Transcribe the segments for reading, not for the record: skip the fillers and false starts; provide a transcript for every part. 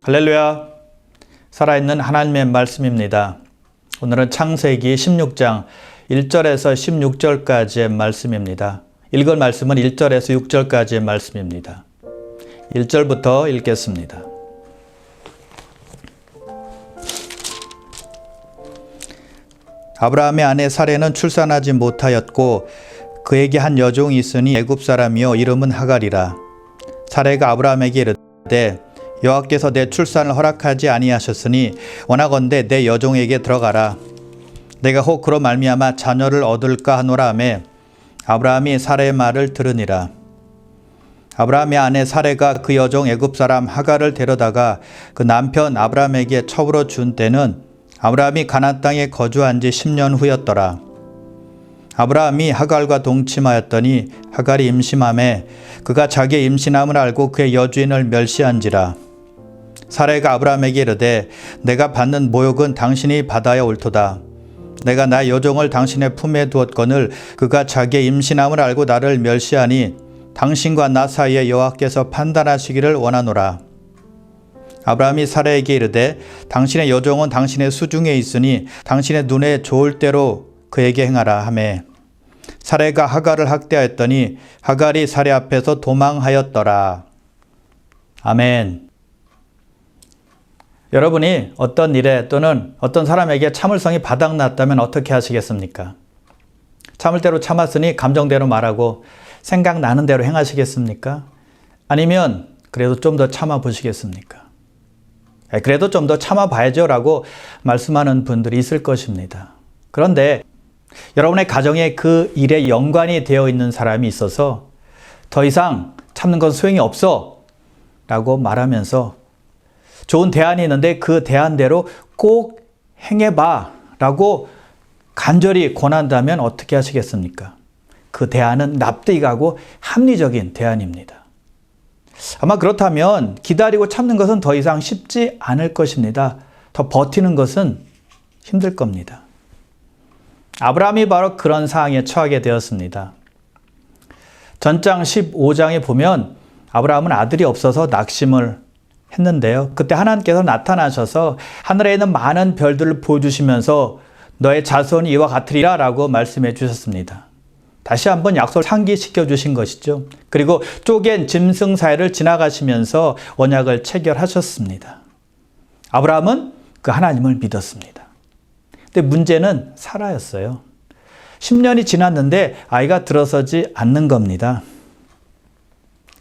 할렐루야. 살아있는 하나님의 말씀입니다. 오늘은 창세기 16장 1절에서 16절까지의 말씀입니다. 읽은 말씀은 1절에서 6절까지의 말씀입니다. 1절부터 읽겠습니다. 아브라함의 아내 사레는 출산하지 못하였고 그에게 한 여종이 있으니 애굽 사람이요 이름은 하갈이라. 사레가 아브라함에게 이르되 여호와께서 내 출산을 허락하지 아니하셨으니 원하건대 내 여종에게 들어가라. 내가 혹 그로 말미암아 자녀를 얻을까 하노라 하매 아브라함이 사레의 말을 들으니라. 아브라함의 아내 사레가 그 여종 애굽 사람 하갈을 데려다가 그 남편 아브라함에게 첩으로 준 때는 아브라함이 가나안 땅에 거주한 지 10년 후였더라. 아브라함이 하갈과 동침하였더니 하갈이 임신하매 그가 자기의 임신함을 알고 그의 여주인을 멸시한지라. 사레가 아브라함에게 이르되 내가 받는 모욕은 당신이 받아야 옳도다. 내가 나의 여종을 당신의 품에 두었거늘 그가 자기의 임신함을 알고 나를 멸시하니 당신과 나 사이에 여호와께서 판단하시기를 원하노라. 아브라함이 사레에게 이르되 당신의 여종은 당신의 수중에 있으니 당신의 눈에 좋을 대로 그에게 행하라 하매 사레가 하갈을 학대하였더니 하갈이 사레 앞에서 도망하였더라. 아멘. 여러분이 어떤 일에 또는 어떤 사람에게 참을성이 바닥났다면 어떻게 하시겠습니까? 참을 대로 참았으니 감정대로 말하고 생각나는 대로 행하시겠습니까? 아니면 그래도 좀 더 참아보시겠습니까? 그래도 좀 더 참아봐야죠 라고 말씀하는 분들이 있을 것입니다. 그런데 여러분의 가정에 그 일에 연관이 되어 있는 사람이 있어서 더 이상 참는 건 소용이 없어 라고 말하면서 좋은 대안이 있는데 그 대안대로 꼭 행해봐 라고 간절히 권한다면 어떻게 하시겠습니까? 그 대안은 납득이 가고 합리적인 대안입니다. 아마 그렇다면 기다리고 참는 것은 더 이상 쉽지 않을 것입니다. 더 버티는 것은 힘들 겁니다. 아브라함이 바로 그런 상황에 처하게 되었습니다. 전장 15장에 보면 아브라함은 아들이 없어서 낙심을 했는데요. 그때 하나님께서 나타나셔서 하늘에 있는 많은 별들을 보여주시면서 너의 자손이 이와 같으리라 라고 말씀해 주셨습니다. 다시 한번 약속을 상기시켜 주신 것이죠. 그리고 쪼갠 짐승 사이를 지나가시면서 언약을 체결하셨습니다. 아브라함은 그 하나님을 믿었습니다. 근데 문제는 사라였어요. 10년이 지났는데 아이가 들어서지 않는 겁니다.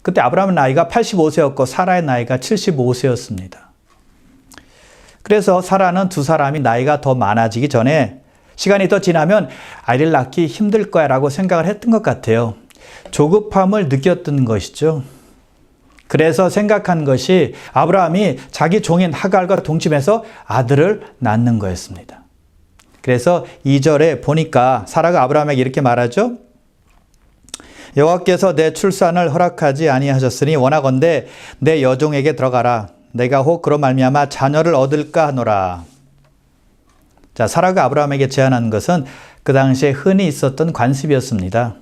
그때 아브라함의 나이가 85세였고 사라의 나이가 75세였습니다. 그래서 사라는 두 사람이 나이가 더 많아지기 전에 시간이 더 지나면 아이를 낳기 힘들 거야 라고 생각을 했던 것 같아요. 조급함을 느꼈던 것이죠. 그래서 생각한 것이 아브라함이 자기 종인 하갈과 동침해서 아들을 낳는 거였습니다. 그래서 2절에 보니까 사라가 아브라함에게 이렇게 말하죠. 여호와께서 내 출산을 허락하지 아니하셨으니 원하건대 내 여종에게 들어가라. 내가 혹 그로 말미암아 자녀를 얻을까 하노라. 자, 사라가 아브라함에게 제안한 것은 그 당시에 흔히 있었던 관습이었습니다.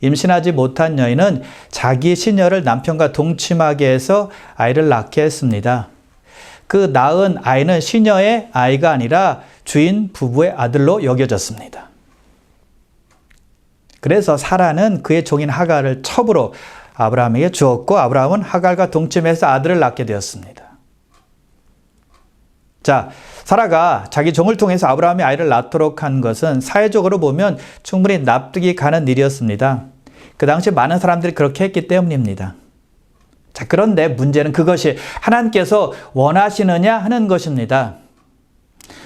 임신하지 못한 여인은 자기 시녀를 남편과 동침하게 해서 아이를 낳게 했습니다. 그 낳은 아이는 시녀의 아이가 아니라 주인 부부의 아들로 여겨졌습니다. 그래서 사라는 그의 종인 하갈을 첩으로 아브라함에게 주었고 아브라함은 하갈과 동침해서 아들을 낳게 되었습니다. 자, 사라가 자기 종을 통해서 아브라함이 아이를 낳도록 한 것은 사회적으로 보면 충분히 납득이 가는 일이었습니다. 그 당시 많은 사람들이 그렇게 했기 때문입니다. 자, 그런데 문제는 그것이 하나님께서 원하시느냐 하는 것입니다.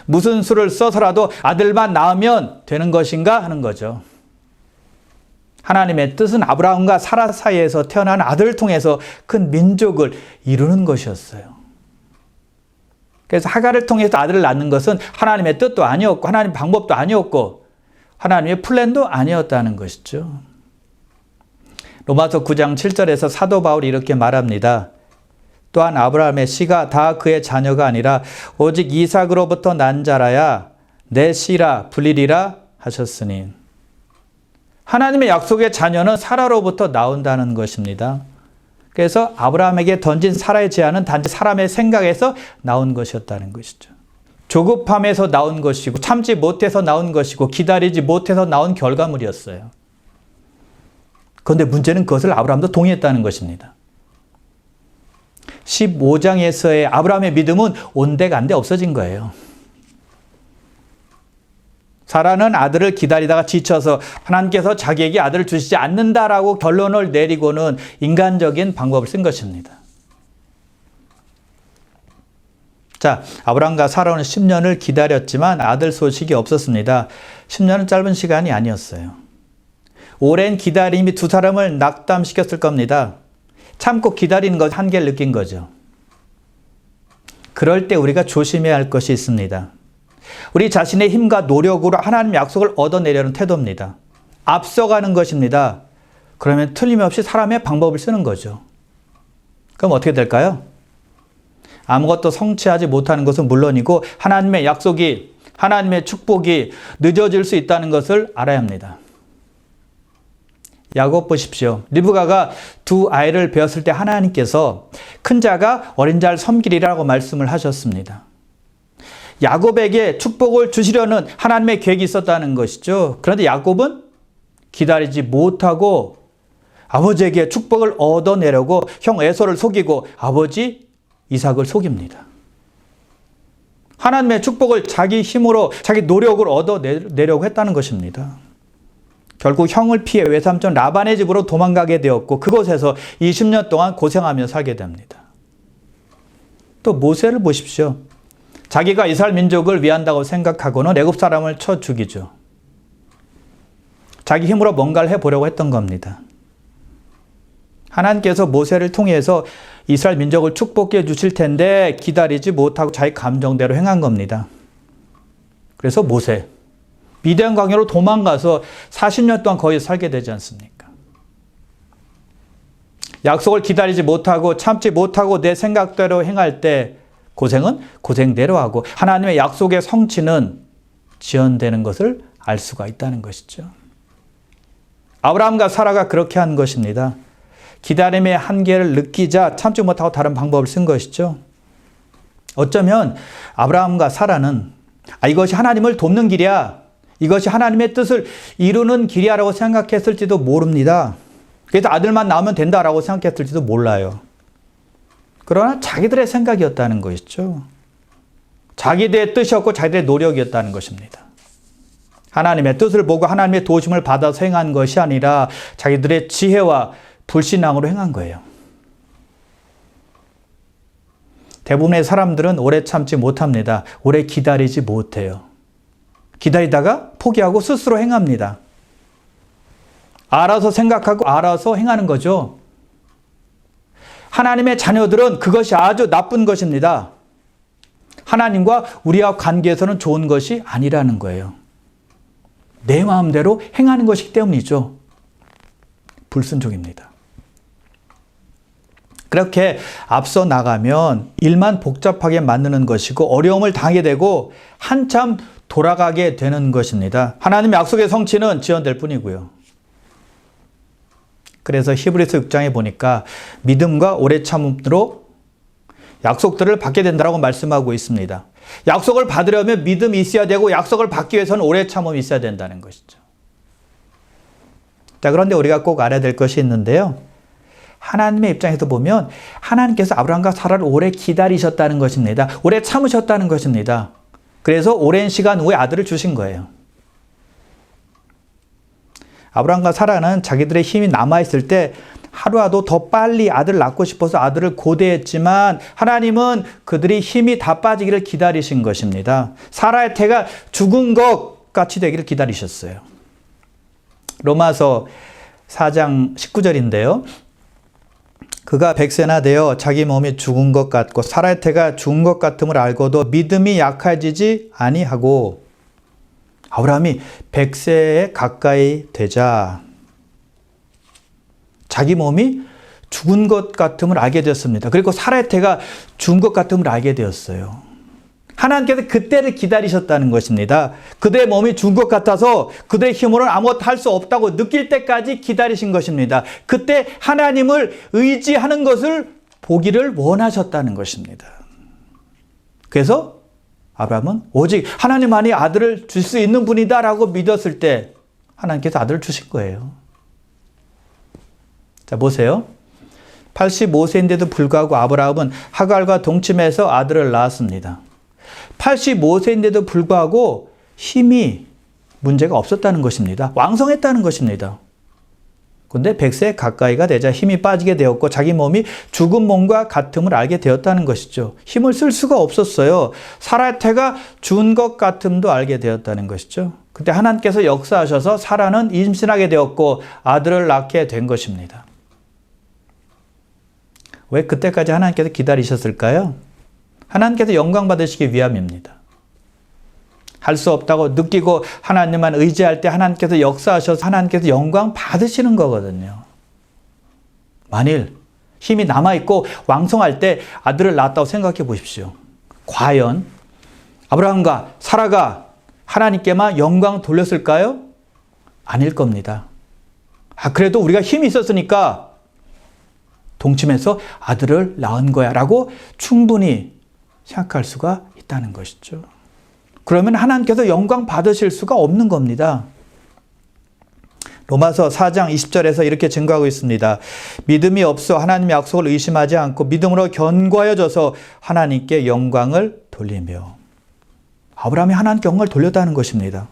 무슨 수를 써서라도 아들만 낳으면 되는 것인가 하는 거죠. 하나님의 뜻은 아브라함과 사라 사이에서 태어난 아들을 통해서 큰 민족을 이루는 것이었어요. 그래서 하갈을 통해서 아들을 낳는 것은 하나님의 뜻도 아니었고 하나님의 방법도 아니었고 하나님의 플랜도 아니었다는 것이죠. 로마서 9장 7절에서 사도 바울이 이렇게 말합니다. 또한 아브라함의 씨가 다 그의 자녀가 아니라 오직 이삭으로부터 난 자라야 내 씨라 불리리라 하셨으니 하나님의 약속의 자녀는 사라로부터 나온다는 것입니다. 그래서 아브라함에게 던진 사라의 제안은 단지 사람의 생각에서 나온 것이었다는 것이죠. 조급함에서 나온 것이고 참지 못해서 나온 것이고 기다리지 못해서 나온 결과물이었어요. 그런데 문제는 그것을 아브라함도 동의했다는 것입니다. 15장에서의 아브라함의 믿음은 온데간데 없어진 거예요. 사라는 아들을 기다리다가 지쳐서 하나님께서 자기에게 아들을 주시지 않는다라고 결론을 내리고는 인간적인 방법을 쓴 것입니다. 자, 아브라함과 사라는 10년을 기다렸지만 아들 소식이 없었습니다. 10년은 짧은 시간이 아니었어요. 오랜 기다림이 두 사람을 낙담시켰을 겁니다. 참고 기다리는 것 한계를 느낀 거죠. 그럴 때 우리가 조심해야 할 것이 있습니다. 우리 자신의 힘과 노력으로 하나님의 약속을 얻어내려는 태도입니다. 앞서가는 것입니다. 그러면 틀림없이 사람의 방법을 쓰는 거죠. 그럼 어떻게 될까요? 아무것도 성취하지 못하는 것은 물론이고 하나님의 약속이, 하나님의 축복이 늦어질 수 있다는 것을 알아야 합니다. 야곱 보십시오. 리브가가 두 아이를 배웠을 때 하나님께서 큰 자가 어린 자를 섬기리라고 말씀을 하셨습니다. 야곱에게 축복을 주시려는 하나님의 계획이 있었다는 것이죠. 그런데 야곱은 기다리지 못하고 아버지에게 축복을 얻어내려고 형 에서를 속이고 아버지 이삭을 속입니다. 하나님의 축복을 자기 힘으로 자기 노력으로 얻어내려고 했다는 것입니다. 결국 형을 피해 외삼촌 라반의 집으로 도망가게 되었고 그곳에서 20년 동안 고생하며 살게 됩니다. 또 모세를 보십시오. 자기가 이스라엘 민족을 위한다고 생각하고는 애굽 사람을 쳐 죽이죠. 자기 힘으로 뭔가를 해보려고 했던 겁니다. 하나님께서 모세를 통해서 이스라엘 민족을 축복해 주실 텐데 기다리지 못하고 자기 감정대로 행한 겁니다. 그래서 모세, 미디안 광야로 도망가서 40년 동안 거기 살게 되지 않습니까? 약속을 기다리지 못하고 참지 못하고 내 생각대로 행할 때 고생은 고생대로 하고 하나님의 약속의 성취는 지연되는 것을 알 수가 있다는 것이죠. 아브라함과 사라가 그렇게 한 것입니다. 기다림의 한계를 느끼자 참지 못하고 다른 방법을 쓴 것이죠. 어쩌면 아브라함과 사라는 이것이 하나님을 돕는 길이야. 이것이 하나님의 뜻을 이루는 길이야라고 생각했을지도 모릅니다. 그래서 아들만 낳으면 된다라고 생각했을지도 몰라요. 그러나 자기들의 생각이었다는 것이죠. 자기들의 뜻이었고 자기들의 노력이었다는 것입니다. 하나님의 뜻을 보고 하나님의 도우심을 받아서 행한 것이 아니라 자기들의 지혜와 불신앙으로 행한 거예요. 대부분의 사람들은 오래 참지 못합니다. 오래 기다리지 못해요. 기다리다가 포기하고 스스로 행합니다. 알아서 생각하고 알아서 행하는 거죠. 하나님의 자녀들은 그것이 아주 나쁜 것입니다. 하나님과 우리와 관계에서는 좋은 것이 아니라는 거예요. 내 마음대로 행하는 것이기 때문이죠. 불순종입니다. 그렇게 앞서 나가면 일만 복잡하게 만드는 것이고 어려움을 당하게 되고 한참 돌아가게 되는 것입니다. 하나님의 약속의 성취는 지연될 뿐이고요. 그래서 히브리서 6장에 보니까 믿음과 오래 참음으로 약속들을 받게 된다고 말씀하고 있습니다. 약속을 받으려면 믿음이 있어야 되고 약속을 받기 위해서는 오래 참음이 있어야 된다는 것이죠. 자, 그런데 우리가 꼭 알아야 될 것이 있는데요. 하나님의 입장에서 보면 하나님께서 아브라함과 사라를 오래 기다리셨다는 것입니다. 오래 참으셨다는 것입니다. 그래서 오랜 시간 후에 아들을 주신 거예요. 아브라함과 사라는 자기들의 힘이 남아있을 때 하루라도 더 빨리 아들을 낳고 싶어서 아들을 고대했지만 하나님은 그들이 힘이 다 빠지기를 기다리신 것입니다. 사라의 태가 죽은 것 같이 되기를 기다리셨어요. 로마서 4장 19절인데요. 그가 100세나 되어 자기 몸이 죽은 것 같고 사라의 태가 죽은 것 같음을 알고도 믿음이 약해지지 아니하고 아브라함이 100세에 가까이 되자 자기 몸이 죽은 것 같음을 알게 되었습니다. 그리고 사라의 태가 죽은 것 같음을 알게 되었어요. 하나님께서 그때를 기다리셨다는 것입니다. 그들의 몸이 죽은 것 같아서 그들의 힘으로는 아무것도 할 수 없다고 느낄 때까지 기다리신 것입니다. 그때 하나님을 의지하는 것을 보기를 원하셨다는 것입니다. 그래서 아브라함은 오직 하나님만이 아들을 줄 수 있는 분이다라고 믿었을 때 하나님께서 아들을 주신 거예요. 자, 보세요. 85세인데도 불구하고 아브라함은 하갈과 동침해서 아들을 낳았습니다. 85세인데도 불구하고 힘이 문제가 없었다는 것입니다. 왕성했다는 것입니다. 그런데 100세 가까이가 되자 힘이 빠지게 되었고 자기 몸이 죽은 몸과 같음을 알게 되었다는 것이죠. 힘을 쓸 수가 없었어요. 사라의 태가 죽은 것 같음도 알게 되었다는 것이죠. 그때 하나님께서 역사하셔서 사라는 임신하게 되었고 아들을 낳게 된 것입니다. 왜 그때까지 하나님께서 기다리셨을까요? 하나님께서 영광 받으시기 위함입니다. 할 수 없다고 느끼고 하나님만 의지할 때 하나님께서 역사하셔서 하나님께서 영광 받으시는 거거든요. 만일 힘이 남아있고 왕성할 때 아들을 낳았다고 생각해 보십시오. 과연 아브라함과 사라가 하나님께만 영광 돌렸을까요? 아닐 겁니다. 그래도 우리가 힘이 있었으니까 동침해서 아들을 낳은 거야 라고 충분히 생각할 수가 있다는 것이죠. 그러면 하나님께서 영광 받으실 수가 없는 겁니다. 로마서 4장 20절에서 이렇게 증거하고 있습니다. 믿음이 없어 하나님의 약속을 의심하지 않고 믿음으로 견고하여져서 하나님께 영광을 돌리며. 아브라함이 하나님께 영광을 돌렸다는 것입니다.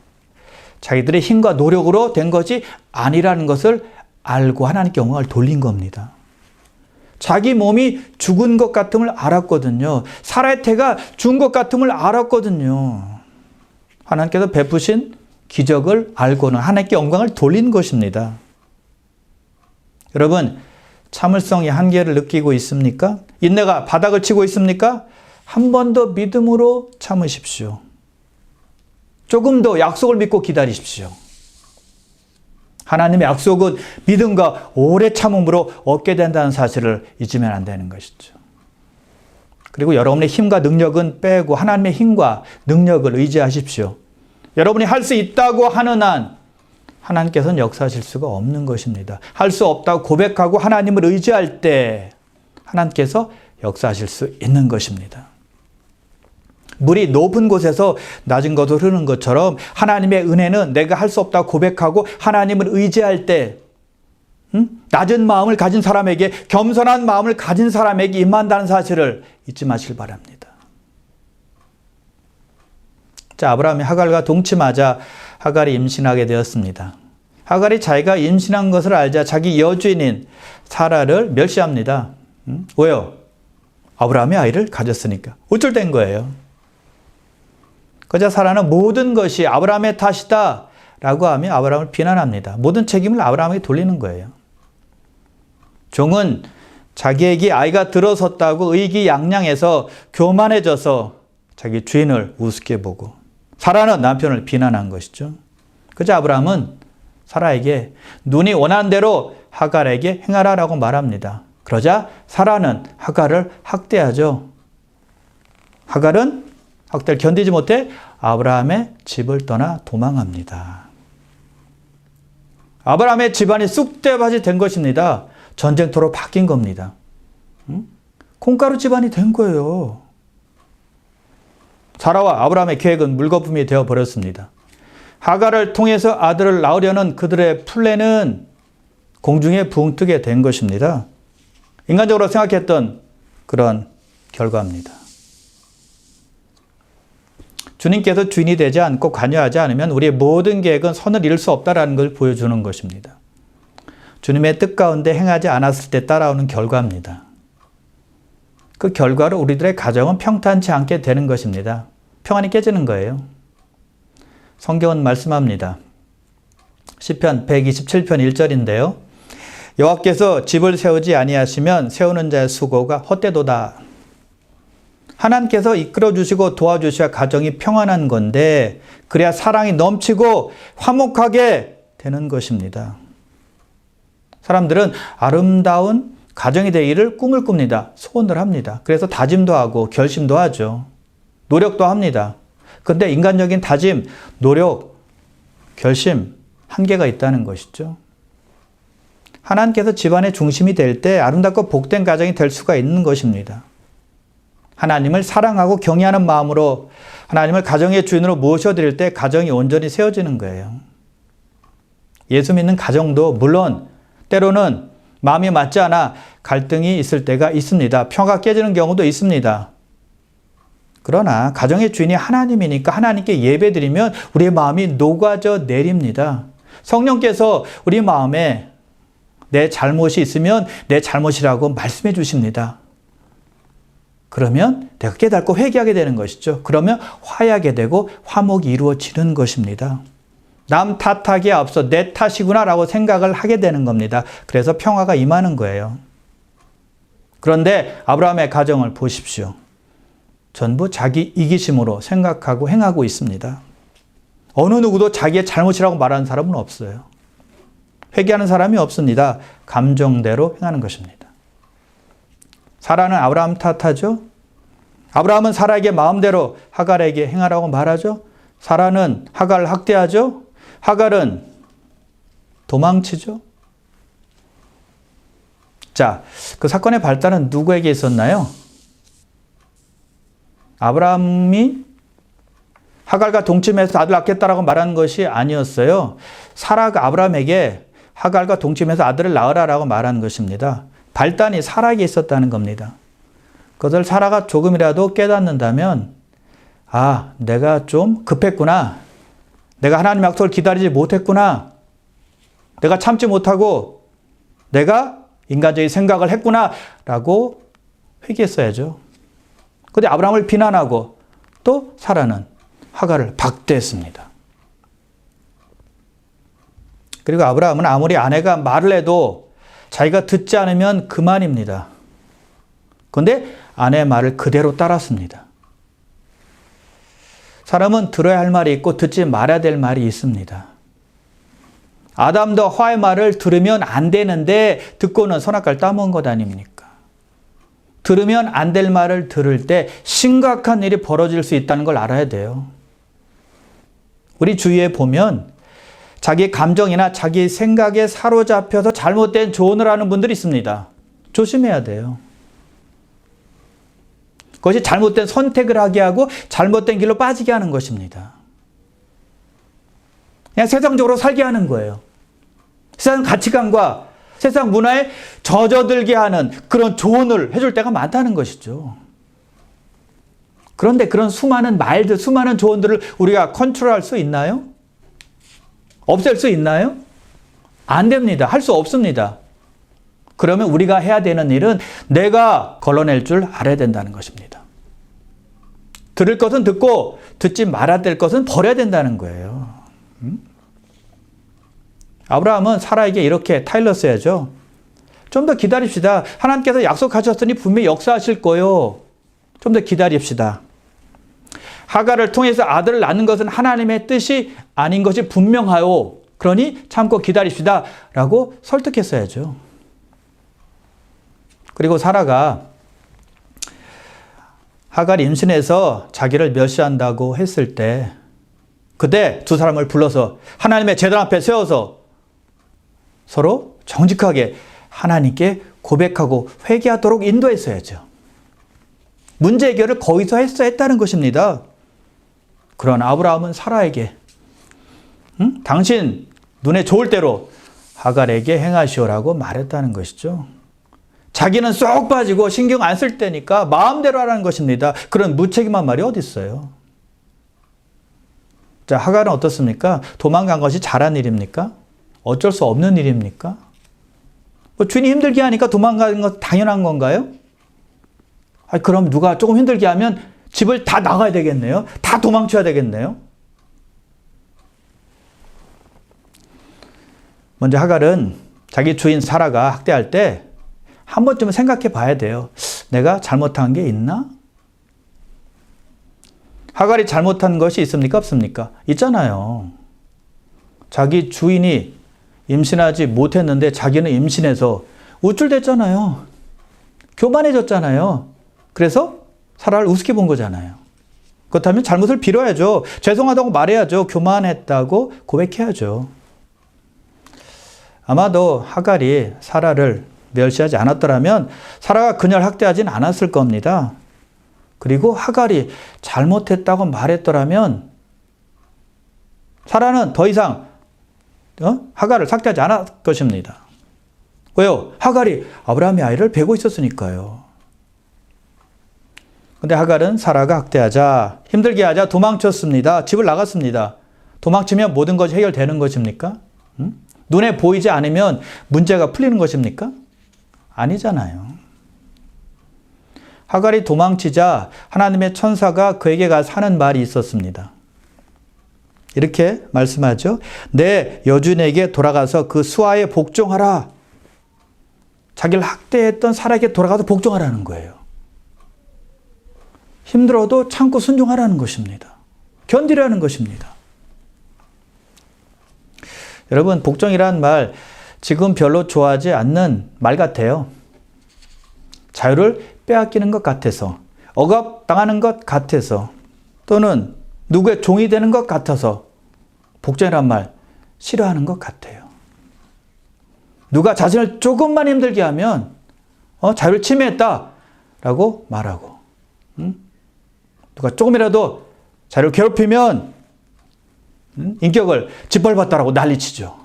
자기들의 힘과 노력으로 된 것이 아니라는 것을 알고 하나님께 영광을 돌린 겁니다. 자기 몸이 죽은 것 같음을 알았거든요. 사라의 태가 죽은 것 같음을 알았거든요. 하나님께서 베푸신 기적을 알고는 하나님께 영광을 돌린 것입니다. 여러분, 참을성의 한계를 느끼고 있습니까? 인내가 바닥을 치고 있습니까? 한 번 더 믿음으로 참으십시오. 조금 더 약속을 믿고 기다리십시오. 하나님의 약속은 믿음과 오래 참음으로 얻게 된다는 사실을 잊으면 안 되는 것이죠. 그리고 여러분의 힘과 능력은 빼고 하나님의 힘과 능력을 의지하십시오. 여러분이 할 수 있다고 하는 한 하나님께서는 역사하실 수가 없는 것입니다. 할 수 없다고 고백하고 하나님을 의지할 때 하나님께서 역사하실 수 있는 것입니다. 물이 높은 곳에서 낮은 곳으로 흐르는 것처럼 하나님의 은혜는 내가 할 수 없다고 고백하고 하나님을 의지할 때 낮은 마음을 가진 사람에게, 겸손한 마음을 가진 사람에게 임한다는 사실을 잊지 마시길 바랍니다. 자, 아브라함이 하갈과 동침하자 하갈이 임신하게 되었습니다. 하갈이 자기가 임신한 것을 알자 자기 여주인인 사라를 멸시합니다. 왜요? 아브라함이 아이를 가졌으니까. 우쭐댄 거예요. 그러자 사라는 모든 것이 아브라함의 탓이다 라고 하며 아브라함을 비난합니다. 모든 책임을 아브라함에게 돌리는 거예요. 종은 자기에게 아이가 들어섰다고 의기양양해서 교만해져서 자기 주인을 우습게 보고, 사라는 남편을 비난한 것이죠. 그래서 아브라함은 사라에게 눈이 원하는 대로 하갈에게 행하라라고 말합니다. 그러자 사라는 하갈을 학대하죠. 하갈은 학대를 견디지 못해 아브라함의 집을 떠나 도망합니다. 아브라함의 집안이 쑥대밭이 된 것입니다. 전쟁터로 바뀐 겁니다. 콩가루 집안이 된 거예요. 사라와 아브라함의 계획은 물거품이 되어버렸습니다. 하갈을 통해서 아들을 낳으려는 그들의 플랜은 공중에 붕 뜨게 된 것입니다. 인간적으로 생각했던 그런 결과입니다. 주님께서 주인이 되지 않고 관여하지 않으면 우리의 모든 계획은 선을 이룰 수 없다는 걸 보여주는 것입니다. 주님의 뜻 가운데 행하지 않았을 때 따라오는 결과입니다. 그 결과로 우리들의 가정은 평탄치 않게 되는 것입니다. 평안이 깨지는 거예요. 성경은 말씀합니다. 시편 127편 1절인데요. 여호와께서 집을 세우지 아니하시면 세우는 자의 수고가 헛되도다. 하나님께서 이끌어주시고 도와주셔야 가정이 평안한 건데, 그래야 사랑이 넘치고 화목하게 되는 것입니다. 사람들은 노력도 합니다. 근데 인간적인 다짐, 노력, 결심, 한계가 있다는 것이죠. 하나님께서 집안의 중심이 될 때 아름답고 복된 가정이 될 수가 있는 것입니다. 하나님을 사랑하고 경외하는 마음으로 하나님을 가정의 주인으로 모셔드릴 때 가정이 온전히 세워지는 거예요. 예수 믿는 가정도 물론 때로는 마음이 맞지 않아 갈등이 있을 때가 있습니다. 평화가 깨지는 경우도 있습니다. 그러나 가정의 주인이 하나님이니까 하나님께 예배드리면 우리의 마음이 녹아져 내립니다. 성령께서 우리 마음에 내 잘못이 있으면 내 잘못이라고 말씀해 주십니다. 그러면 내가 깨닫고 회개하게 되는 것이죠. 그러면 화해하게 되고 화목이 이루어지는 것입니다. 남 탓하기에 앞서 내 탓이구나 라고 생각을 하게 되는 겁니다. 그래서 평화가 임하는 거예요. 그런데 아브라함의 가정을 보십시오. 전부 자기 이기심으로 생각하고 행하고 있습니다. 어느 누구도 자기의 잘못이라고 말하는 사람은 없어요. 회개하는 사람이 없습니다. 감정대로 행하는 것입니다. 사라는 아브라함 탓하죠. 아브라함은 사라에게 마음대로 하갈에게 행하라고 말하죠. 사라는 하갈을 학대하죠. 하갈은 도망치죠. 자, 그 사건의 발단은 누구에게 있었나요? 아브라함이 하갈과 동침해서 아들 낳겠다라고 말한 것이 아니었어요. 사라가 아브라함에게 하갈과 동침해서 아들을 낳으라라고 말한 것입니다. 발단이 사라에게 있었다는 겁니다. 그것을 사라가 조금이라도 깨닫는다면 아, 내가 좀 급했구나. 내가 하나님 약속을 기다리지 못했구나. 내가 참지 못하고 내가 인간적인 생각을 했구나 라고 회개했어야죠. 그런데 아브라함을 비난하고 또 사라는 하갈을 박대했습니다. 그리고 아브라함은 아무리 아내가 말을 해도 자기가 듣지 않으면 그만입니다. 그런데 아내의 말을 그대로 따랐습니다. 사람은 들어야 할 말이 있고 듣지 말아야 될 말이 있습니다. 아담도 하와의 말을 들으면 안 되는데 듣고는 선악과를 따먹은 것 아닙니까? 들으면 안 될 말을 들을 때 심각한 일이 벌어질 수 있다는 걸 알아야 돼요. 우리 주위에 보면 자기 감정이나 자기 생각에 사로잡혀서 잘못된 조언을 하는 분들이 있습니다. 조심해야 돼요. 그것이 잘못된 선택을 하게 하고 잘못된 길로 빠지게 하는 것입니다. 그냥 세상적으로 살게 하는 거예요. 세상 가치관과 세상 문화에 젖어들게 하는 그런 조언을 해줄 때가 많다는 것이죠. 그런데 그런 수많은 말들, 수많은 조언들을 우리가 컨트롤할 수 있나요? 없앨 수 있나요? 안 됩니다. 할 수 없습니다. 그러면 우리가 해야 되는 일은 내가 걸러낼 줄 알아야 된다는 것입니다. 들을 것은 듣고 듣지 말아야 될 것은 버려야 된다는 거예요. 아브라함은 사라에게 이렇게 타일렀어야죠. 좀 더 기다립시다. 하나님께서 약속하셨으니 분명히 역사하실 거예요. 좀 더 기다립시다. 하갈을 통해서 아들을 낳는 것은 하나님의 뜻이 아닌 것이 분명하요. 그러니 참고 기다립시다. 라고 설득했어야죠. 그리고 사라가 하갈이 임신해서 자기를 멸시한다고 했을 때 그때 두 사람을 불러서 하나님의 제단 앞에 세워서 서로 정직하게 하나님께 고백하고 회개하도록 인도했어야죠. 문제 해결을 거기서 했다는 것입니다. 그러나 아브라함은 사라에게 당신 눈에 좋을 대로 하갈에게 행하시오라고 말했다는 것이죠. 자기는 쏙 빠지고 신경 안 쓸 때니까 마음대로 하라는 것입니다. 그런 무책임한 말이 어디 있어요? 자, 하갈은 어떻습니까? 도망간 것이 잘한 일입니까? 어쩔 수 없는 일입니까? 주인이 힘들게 하니까 도망가는 건 당연한 건가요? 그럼 누가 조금 힘들게 하면 집을 다 나가야 되겠네요. 다 도망쳐야 되겠네요. 먼저 하갈은 자기 주인 사라가 학대할 때 한 번쯤은 생각해 봐야 돼요. 내가 잘못한 게 있나? 하갈이 잘못한 것이 있습니까? 없습니까? 있잖아요. 자기 주인이 임신하지 못했는데 자기는 임신해서 우쭐댔잖아요. 교만해졌잖아요. 그래서 사라를 우습게 본 거잖아요. 그렇다면 잘못을 빌어야죠. 죄송하다고 말해야죠. 교만했다고 고백해야죠. 아마도 하갈이 사라를 멸시하지 않았더라면 사라가 그녀를 학대하진 않았을 겁니다. 그리고 하갈이 잘못했다고 말했더라면 사라는 더 이상 하갈을 삭제하지 않았을 것입니다. 왜요? 하갈이 아브라함의 아이를 베고 있었으니까요. 근데 하갈은 사라가 학대하자, 힘들게 하자 도망쳤습니다. 집을 나갔습니다. 도망치면 모든 것이 해결되는 것입니까? 눈에 보이지 않으면 문제가 풀리는 것입니까? 아니잖아요. 하갈이 도망치자 하나님의 천사가 그에게 가서 하는 말이 있었습니다. 이렇게 말씀하죠. 내 여주인에게 돌아가서 그 수하에 복종하라. 자기를 학대했던 사라에게 돌아가서 복종하라는 거예요. 힘들어도 참고 순종하라는 것입니다. 견디라는 것입니다. 여러분, 복종이라는 말 지금 별로 좋아하지 않는 말 같아요. 자유를 빼앗기는 것 같아서, 억압당하는 것 같아서, 또는 누구의 종이 되는 것 같아서 복종이라는 말 싫어하는 것 같아요. 누가 자신을 조금만 힘들게 하면 자유를 침해했다라고 말하고, 누가 조금이라도 자유를 괴롭히면 인격을 짓밟았다라고 난리치죠.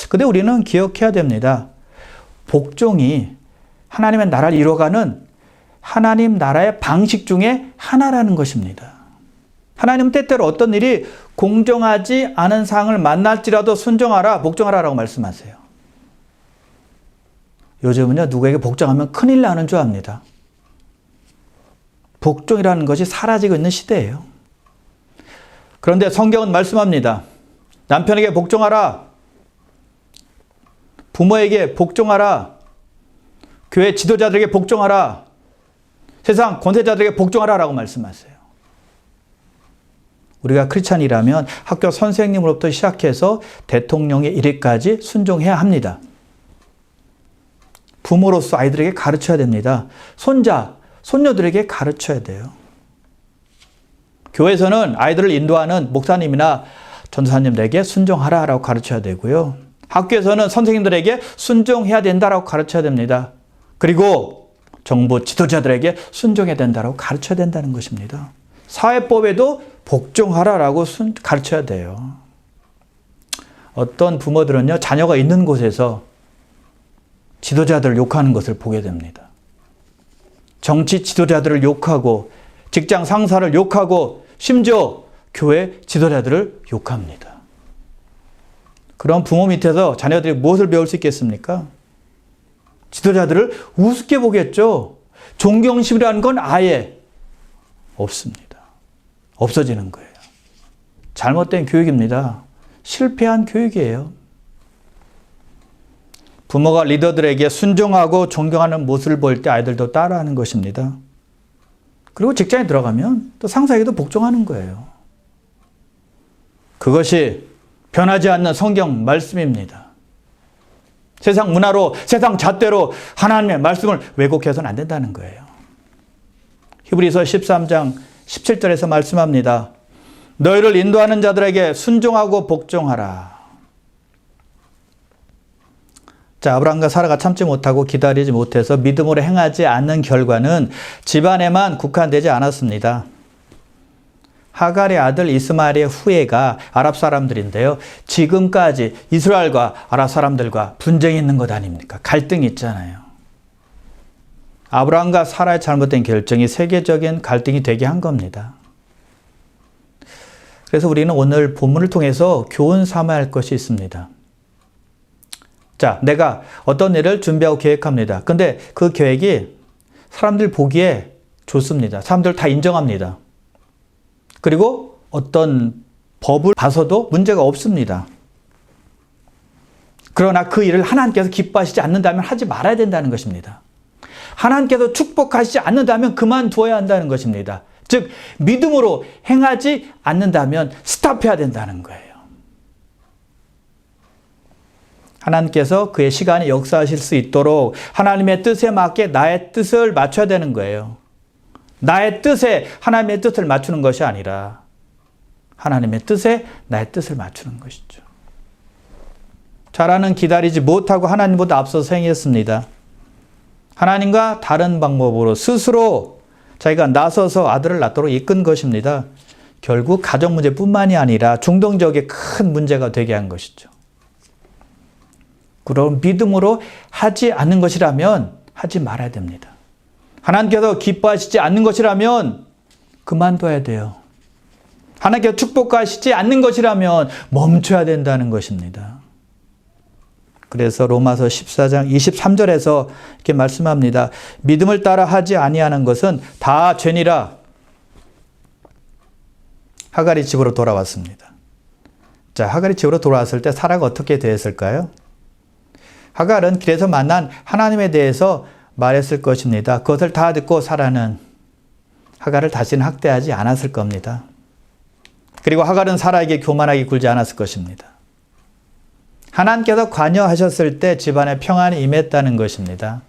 근데 우리는 기억해야 됩니다. 복종이 하나님의 나라를 이루어가는 하나님 나라의 방식 중에 하나라는 것입니다. 하나님은 때때로 어떤 일이 공정하지 않은 상황을 만날지라도 순종하라, 복종하라라고 말씀하세요. 요즘은요, 누구에게 복종하면 큰일 나는 줄 압니다. 복종이라는 것이 사라지고 있는 시대예요. 그런데 성경은 말씀합니다. 남편에게 복종하라. 부모에게 복종하라. 교회 지도자들에게 복종하라. 세상 권세자들에게 복종하라라고 말씀하세요. 우리가 크리스찬이라면 학교 선생님으로부터 시작해서 대통령의 이르기까지 순종해야 합니다. 부모로서 아이들에게 가르쳐야 됩니다. 손자, 손녀들에게 가르쳐야 돼요. 교회에서는 아이들을 인도하는 목사님이나 전도사님들에게 순종하라라고 가르쳐야 되고요. 학교에서는 선생님들에게 순종해야 된다라고 가르쳐야 됩니다. 그리고 정부 지도자들에게 순종해야 된다라고 가르쳐야 된다는 것입니다. 사회법에도 복종하라라고 가르쳐야 돼요. 어떤 부모들은요, 자녀가 있는 곳에서 지도자들을 욕하는 것을 보게 됩니다. 정치 지도자들을 욕하고 직장 상사를 욕하고 심지어 교회 지도자들을 욕합니다. 그런 부모 밑에서 자녀들이 무엇을 배울 수 있겠습니까? 지도자들을 우습게 보겠죠. 존경심이라는 건 아예 없습니다. 없어지는 거예요. 잘못된 교육입니다. 실패한 교육이에요. 부모가 리더들에게 순종하고 존경하는 모습을 볼 때 아이들도 따라하는 것입니다. 그리고 직장에 들어가면 또 상사에게도 복종하는 거예요. 그것이 변하지 않는 성경 말씀입니다. 세상 문화로, 세상 잣대로 하나님의 말씀을 왜곡해서는 안 된다는 거예요. 히브리서 13장 17절에서 말씀합니다. 너희를 인도하는 자들에게 순종하고 복종하라. 자, 아브라함과 사라가 참지 못하고 기다리지 못해서 믿음으로 행하지 않는 결과는 집안에만 국한되지 않았습니다. 하갈의 아들 이스마엘의 후예가 아랍 사람들인데요. 지금까지 이스라엘과 아랍 사람들과 분쟁이 있는 것 아닙니까? 갈등이 있잖아요. 아브라함과 사라의 잘못된 결정이 세계적인 갈등이 되게 한 겁니다. 그래서 우리는 오늘 본문을 통해서 교훈 삼아야 할 것이 있습니다. 자, 내가 어떤 일을 준비하고 계획합니다. 근데 그 계획이 사람들 보기에 좋습니다. 사람들 다 인정합니다. 그리고 어떤 법을 봐서도 문제가 없습니다. 그러나 그 일을 하나님께서 기뻐하시지 않는다면 하지 말아야 된다는 것입니다. 하나님께서 축복하시지 않는다면 그만두어야 한다는 것입니다. 즉 믿음으로 행하지 않는다면 스탑해야 된다는 거예요. 하나님께서 그의 시간에 역사하실 수 있도록 하나님의 뜻에 맞게 나의 뜻을 맞춰야 되는 거예요. 나의 뜻에 하나님의 뜻을 맞추는 것이 아니라 하나님의 뜻에 나의 뜻을 맞추는 것이죠. 사라는 기다리지 못하고 하나님보다 앞서서 행했습니다. 하나님과 다른 방법으로 스스로 자기가 나서서 아들을 낳도록 이끈 것입니다. 결국 가정 문제뿐만이 아니라 중동 지역에 큰 문제가 되게 한 것이죠. 그럼 믿음으로 하지 않는 것이라면 하지 말아야 됩니다. 하나님께서 기뻐하시지 않는 것이라면 그만둬야 돼요. 하나님께서 축복하시지 않는 것이라면 멈춰야 된다는 것입니다. 그래서 로마서 14장 23절에서 이렇게 말씀합니다. 믿음을 따라 하지 아니하는 것은 다 죄니라. 하갈이 집으로 돌아왔습니다. 자, 하갈이 집으로 돌아왔을 때 사라가 어떻게 대했을까요? 하갈은 길에서 만난 하나님에 대해서 말했을 것입니다. 그것을 다 듣고 사라는 하갈을 다시는 학대하지 않았을 겁니다. 그리고 하갈은 사라에게 교만하게 굴지 않았을 것입니다. 하나님께서 관여하셨을 때 집안에 평안이 임했다는 것입니다.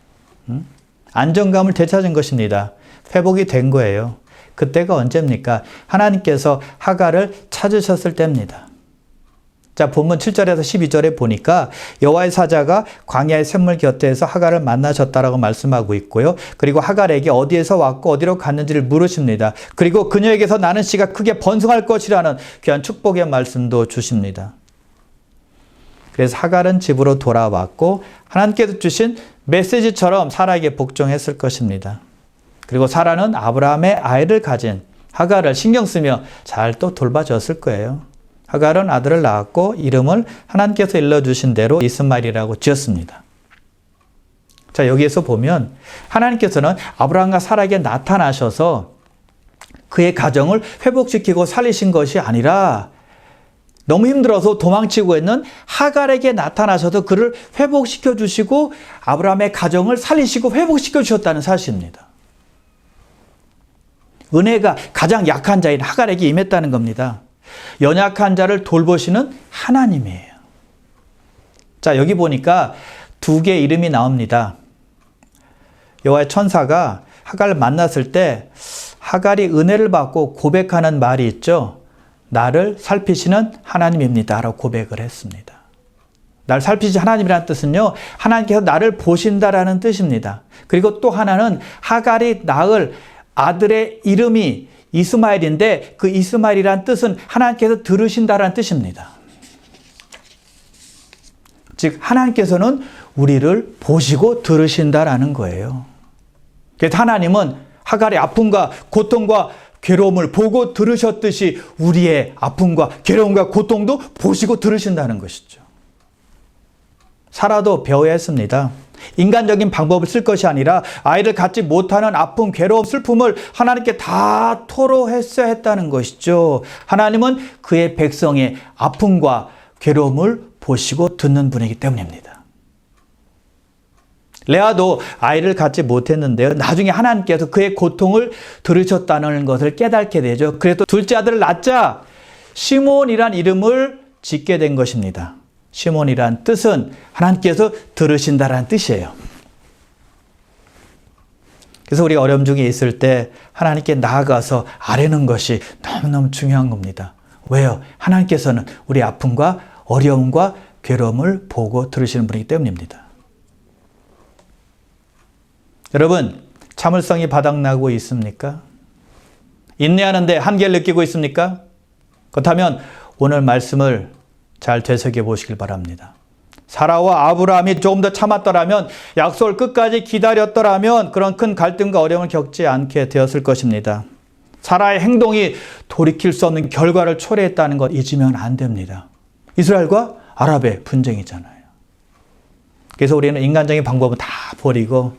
안정감을 되찾은 것입니다. 회복이 된 거예요. 그때가 언제입니까? 하나님께서 하갈을 찾으셨을 때입니다. 자, 본문 7절에서 12절에 보니까 여호와의 사자가 광야의 샘물 곁에서 하갈을 만나셨다라고 말씀하고 있고요. 그리고 하갈에게 어디에서 왔고 어디로 갔는지를 물으십니다. 그리고 그녀에게서 나는 씨가 크게 번성할 것이라는 귀한 축복의 말씀도 주십니다. 그래서 하갈은 집으로 돌아왔고 하나님께서 주신 메시지처럼 사라에게 복종했을 것입니다. 그리고 사라는 아브라함의 아이를 가진 하갈을 신경 쓰며 잘 또 돌봐줬을 거예요. 하갈은 아들을 낳았고 이름을 하나님께서 일러주신 대로 이스마엘이라고 지었습니다. 자, 여기에서 보면 하나님께서는 아브라함과 사라에게 나타나셔서 그의 가정을 회복시키고 살리신 것이 아니라 너무 힘들어서 도망치고 있는 하갈에게 나타나셔서 그를 회복시켜 주시고 아브라함의 가정을 살리시고 회복시켜 주셨다는 사실입니다. 은혜가 가장 약한 자인 하갈에게 임했다는 겁니다. 연약한 자를 돌보시는 하나님이에요. 자, 여기 보니까 두 개의 이름이 나옵니다. 여호와의 천사가 하갈을 만났을 때 하갈이 은혜를 받고 고백하는 말이 있죠. 나를 살피시는 하나님입니다 라고 고백을 했습니다. 나를 살피시는 하나님이라는 뜻은요, 하나님께서 나를 보신다라는 뜻입니다. 그리고 또 하나는 하갈이 낳을 아들의 이름이 이스마엘인데 그 이스마엘이라는 뜻은 하나님께서 들으신다라는 뜻입니다. 즉 하나님께서는 우리를 보시고 들으신다라는 거예요. 그래서 하나님은 하갈의 아픔과 고통과 괴로움을 보고 들으셨듯이 우리의 아픔과 괴로움과 고통도 보시고 들으신다는 것이죠. 사라도 배워야 했습니다. 인간적인 방법을 쓸 것이 아니라 아이를 갖지 못하는 아픔, 괴로움, 슬픔을 하나님께 다 토로했어야 했다는 것이죠. 하나님은 그의 백성의 아픔과 괴로움을 보시고 듣는 분이기 때문입니다. 레아도 아이를 갖지 못했는데요. 나중에 하나님께서 그의 고통을 들으셨다는 것을 깨닫게 되죠. 그래서 둘째 아들을 낳자 시몬이란 이름을 짓게 된 것입니다. 시몬이란 뜻은 하나님께서 들으신다라는 뜻이에요. 그래서 우리가 어려움 중에 있을 때 하나님께 나아가서 아뢰는 것이 너무너무 중요한 겁니다. 왜요? 하나님께서는 우리 아픔과 어려움과 괴로움을 보고 들으시는 분이기 때문입니다. 여러분, 참을성이 바닥나고 있습니까? 인내하는데 한계를 느끼고 있습니까? 그렇다면 오늘 말씀을 잘 되새겨 보시길 바랍니다. 사라와 아브라함이 조금 더 참았더라면, 약속을 끝까지 기다렸더라면 그런 큰 갈등과 어려움을 겪지 않게 되었을 것입니다. 사라의 행동이 돌이킬 수 없는 결과를 초래했다는 것 잊으면 안 됩니다. 이스라엘과 아랍의 분쟁이잖아요. 그래서 우리는 인간적인 방법은 다 버리고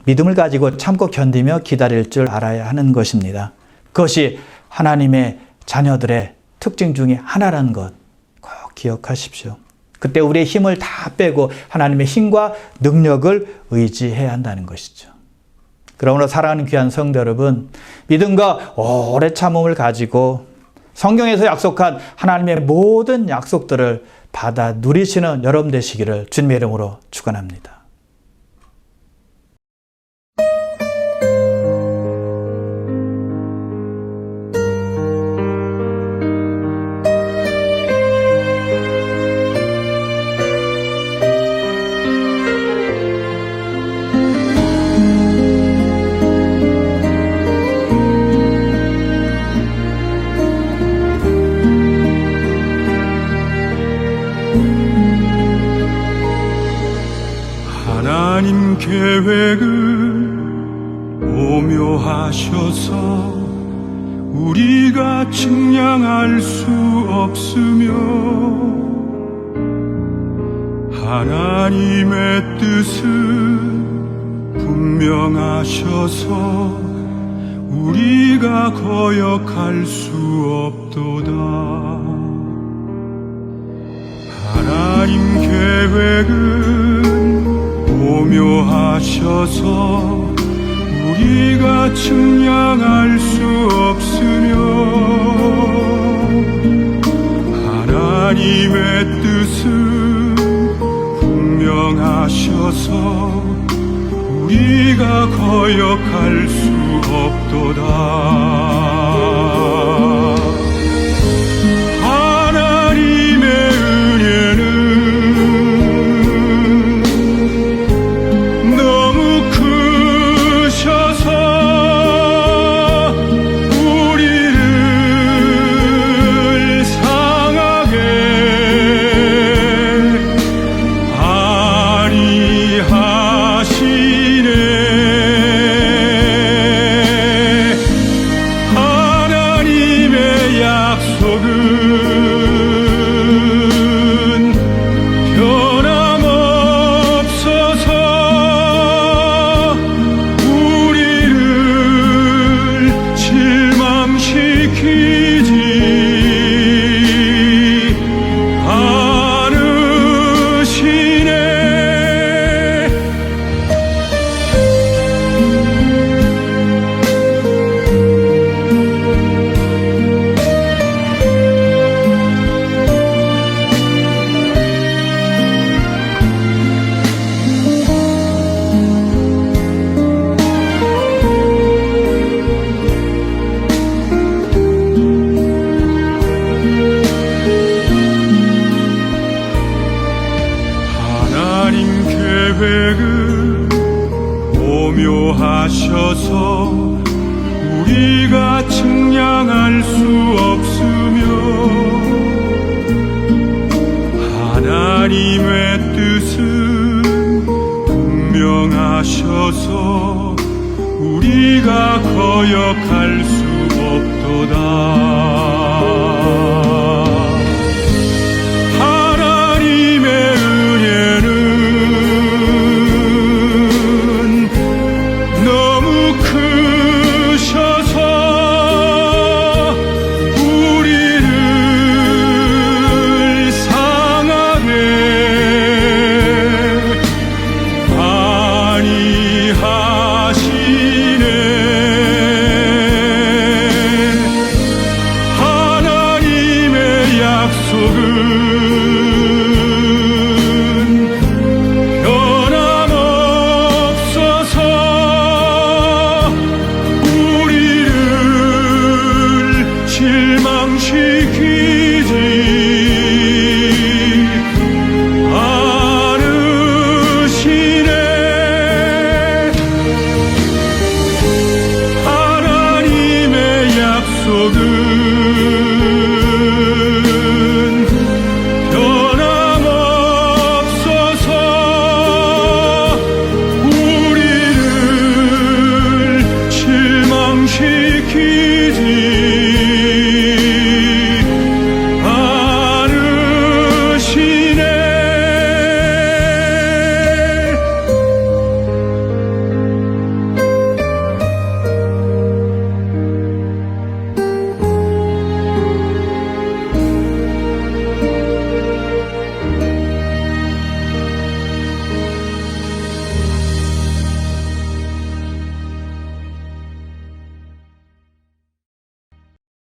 믿음을 가지고 참고 견디며 기다릴 줄 알아야 하는 것입니다. 그것이 하나님의 자녀들의 특징 중에 하나라는 것 꼭 기억하십시오. 그때 우리의 힘을 다 빼고 하나님의 힘과 능력을 의지해야 한다는 것이죠. 그러므로 사랑하는 귀한 성도 여러분, 믿음과 오래 참음을 가지고 성경에서 약속한 하나님의 모든 약속들을 받아 누리시는 여러분 되시기를 주님의 이름으로 축원합니다. 계획은 오묘하셔서 우리가 측량할 수 없으며 하나님의 뜻은 분명하셔서 우리가 거역할 수 없도다. 하나님 계획은 오묘하셔서 우리가 측량할 수 없으며 하나님의 뜻은 분명하셔서 우리가 거역할 수 없도다. 하나님의 은혜는 너무 크셔서 우리를 상하게 아니하시네. 약속은 변함없어서 우리를 실망시키지 않으시네. 하나님 계획은 오묘하셔서 우리가 측량할 수 없으며 하나님의 뜻은 분명하셔서 우리가 거역할 수 없도다.